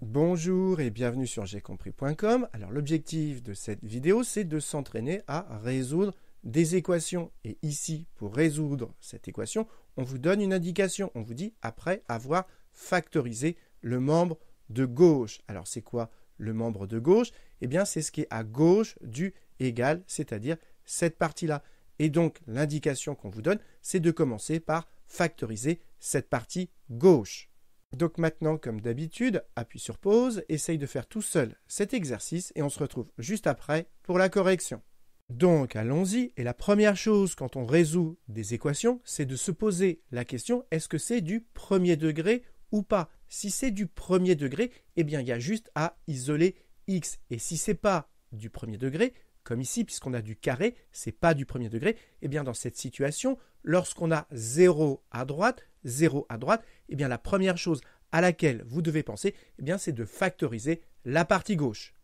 Bonjour et bienvenue sur jaicompris.com. Alors l'objectif de cette vidéo, c'est de s'entraîner à résoudre des équations. Et ici, pour résoudre cette équation, on vous donne une indication. On vous dit après avoir factorisé le membre de gauche. Alors c'est quoi le membre de gauche? Eh bien c'est ce qui est à gauche du égal, c'est-à-dire cette partie-là. Et donc l'indication qu'on vous donne, c'est de commencer par factoriser cette partie gauche. Donc maintenant, comme d'habitude, appuie sur pause, essaye de faire tout seul cet exercice et on se retrouve juste après pour la correction. Donc allons-y, et la première chose quand on résout des équations, c'est de se poser la question, est-ce que c'est du premier degré ou pas? Si c'est du premier degré, eh bien il y a juste à isoler x. Et si ce n'est pas du premier degré, comme ici, puisqu'on a du carré, ce n'est pas du premier degré, eh bien dans cette situation, lorsqu'on a 0 à droite, eh bien la première chose à laquelle vous devez penser, eh bien c'est de factoriser la partie gauche.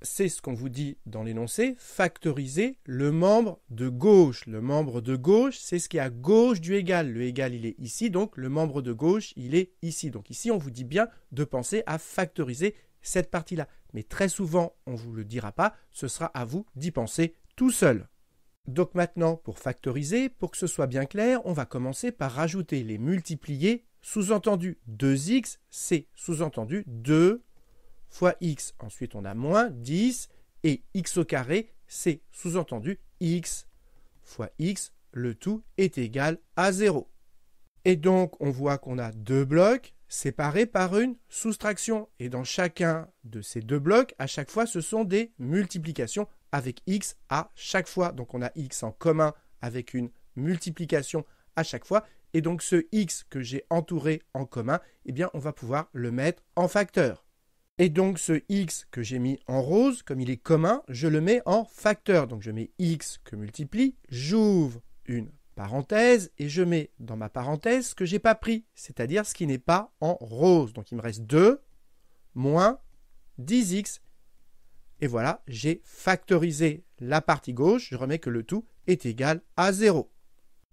C'est ce qu'on vous dit dans l'énoncé, factoriser le membre de gauche. Le membre de gauche, c'est ce qui est à gauche du égal. Le égal, il est ici, donc le membre de gauche, il est ici. Donc ici, on vous dit bien de penser à factoriser cette partie-là. Mais très souvent, on ne vous le dira pas, ce sera à vous d'y penser tout seul. Donc maintenant, pour factoriser, pour que ce soit bien clair, on va commencer par rajouter les multipliés, sous-entendu 2x, c'est sous-entendu 2 fois x. Ensuite, on a moins 10, et x au carré, c'est sous-entendu x fois x, le tout est égal à 0. Et donc, on voit qu'on a deux blocs séparés par une soustraction. Et dans chacun de ces deux blocs, à chaque fois, ce sont des multiplications avec x à chaque fois. Donc, on a x en commun avec une multiplication à chaque fois. Et donc, ce x que j'ai entouré en commun, eh bien, on va pouvoir le mettre en facteur. Et donc, ce x que j'ai mis en rose, comme il est commun, je le mets en facteur. Donc, je mets x que multiplie, j'ouvre une parenthèse et je mets dans ma parenthèse ce que je n'ai pas pris, c'est-à-dire ce qui n'est pas en rose. Donc, il me reste 2 moins 10x. Et voilà, j'ai factorisé la partie gauche. Je remets que le tout est égal à 0.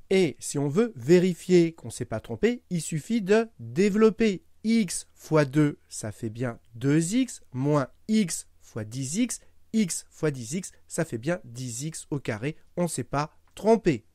Et si on veut vérifier qu'on ne s'est pas trompé, il suffit de développer. X fois 2, ça fait bien 2x, moins x fois 10x, x fois 10x, ça fait bien 10x au carré. On ne s'est pas trompé.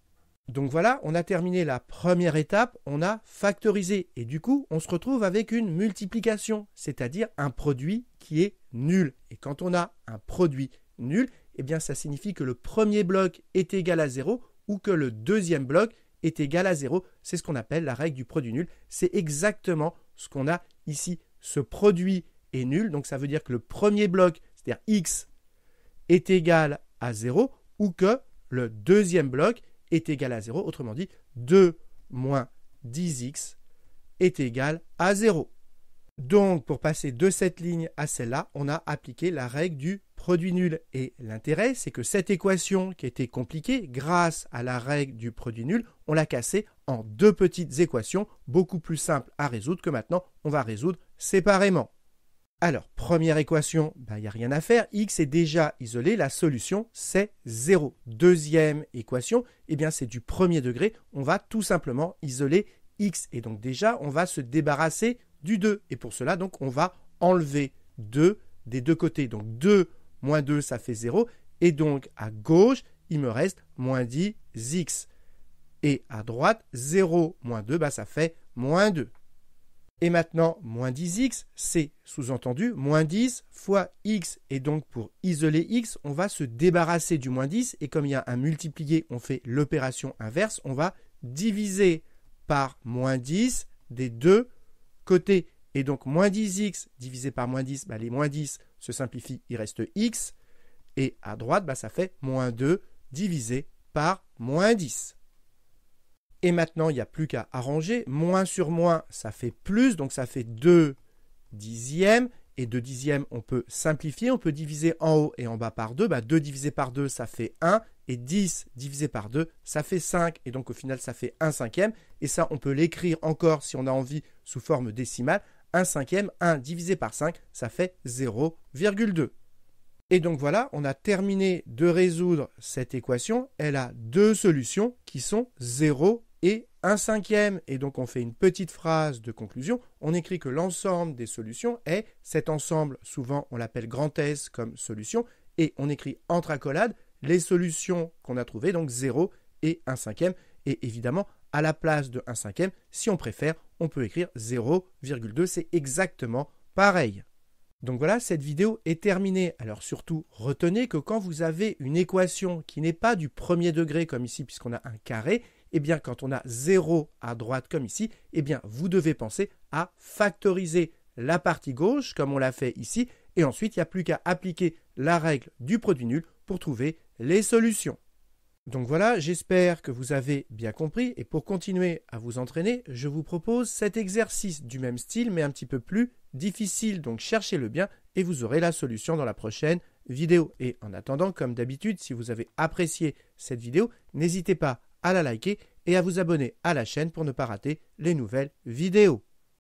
Donc voilà, on a terminé la première étape, on a factorisé. Et du coup, on se retrouve avec une multiplication, c'est-à-dire un produit qui est nul. Et quand on a un produit nul, eh bien ça signifie que le premier bloc est égal à 0 ou que le deuxième bloc est égal à 0. C'est ce qu'on appelle la règle du produit nul. C'est exactement ce qu'on a ici. Ce produit est nul, donc ça veut dire que le premier bloc, c'est-à-dire x, est égal à 0 ou que le deuxième bloc est égal à 0. Autrement dit, 2 moins 10x est égal à 0. Donc, pour passer de cette ligne à celle-là, on a appliqué la règle du produit nul. Et l'intérêt, c'est que cette équation qui était compliquée, grâce à la règle du produit nul, on l'a cassée en deux petites équations, beaucoup plus simples à résoudre que maintenant, on va résoudre séparément. Alors, première équation, il n'y a rien à faire, x est déjà isolé, la solution c'est 0. Deuxième équation, eh bien c'est du premier degré, on va tout simplement isoler x. Et donc déjà, on va se débarrasser du 2. Et pour cela, donc, on va enlever 2 des deux côtés. Donc 2 moins 2, ça fait 0. Et donc à gauche, il me reste moins 10x. Et à droite, 0 moins 2, ça fait moins 2. Et maintenant, moins 10x, c'est sous-entendu moins 10 fois x. Et donc, pour isoler x, on va se débarrasser du moins 10. Et comme il y a un multiplié, on fait l'opération inverse. On va diviser par moins 10 des deux côtés. Et donc, moins 10x divisé par moins 10, les moins 10 se simplifient, il reste x. Et à droite, ça fait moins 2 divisé par moins 10. Et maintenant, il n'y a plus qu'à arranger. Moins sur moins, ça fait plus, donc ça fait 2 dixièmes. Et 2 dixièmes, on peut simplifier, on peut diviser en haut et en bas par 2. 2 divisé par 2, ça fait 1. Et 10 divisé par 2, ça fait 5. Et donc au final, ça fait 1 cinquième. Et ça, on peut l'écrire encore, si on a envie, sous forme décimale. 1 cinquième, 1 divisé par 5, ça fait 0,2. Et donc voilà, on a terminé de résoudre cette équation. Elle a deux solutions qui sont 0 et 1 cinquième et donc on fait une petite phrase de conclusion, on écrit que l'ensemble des solutions est cet ensemble, souvent on l'appelle grand S comme solution, et on écrit entre accolades les solutions qu'on a trouvées, donc 0 et 1 cinquième, et évidemment à la place de 1 cinquième, si on préfère, on peut écrire 0,2, c'est exactement pareil. Donc voilà, cette vidéo est terminée. Alors surtout, retenez que quand vous avez une équation qui n'est pas du premier degré comme ici, puisqu'on a un carré, eh bien quand on a 0 à droite comme ici, eh bien vous devez penser à factoriser la partie gauche, comme on l'a fait ici, et ensuite il n'y a plus qu'à appliquer la règle du produit nul pour trouver les solutions. Donc voilà, j'espère que vous avez bien compris, et pour continuer à vous entraîner, je vous propose cet exercice du même style, mais un petit peu plus difficile, donc cherchez-le bien, et vous aurez la solution dans la prochaine vidéo. Et en attendant, comme d'habitude, si vous avez apprécié cette vidéo, n'hésitez pas à la liker et à vous abonner à la chaîne pour ne pas rater les nouvelles vidéos.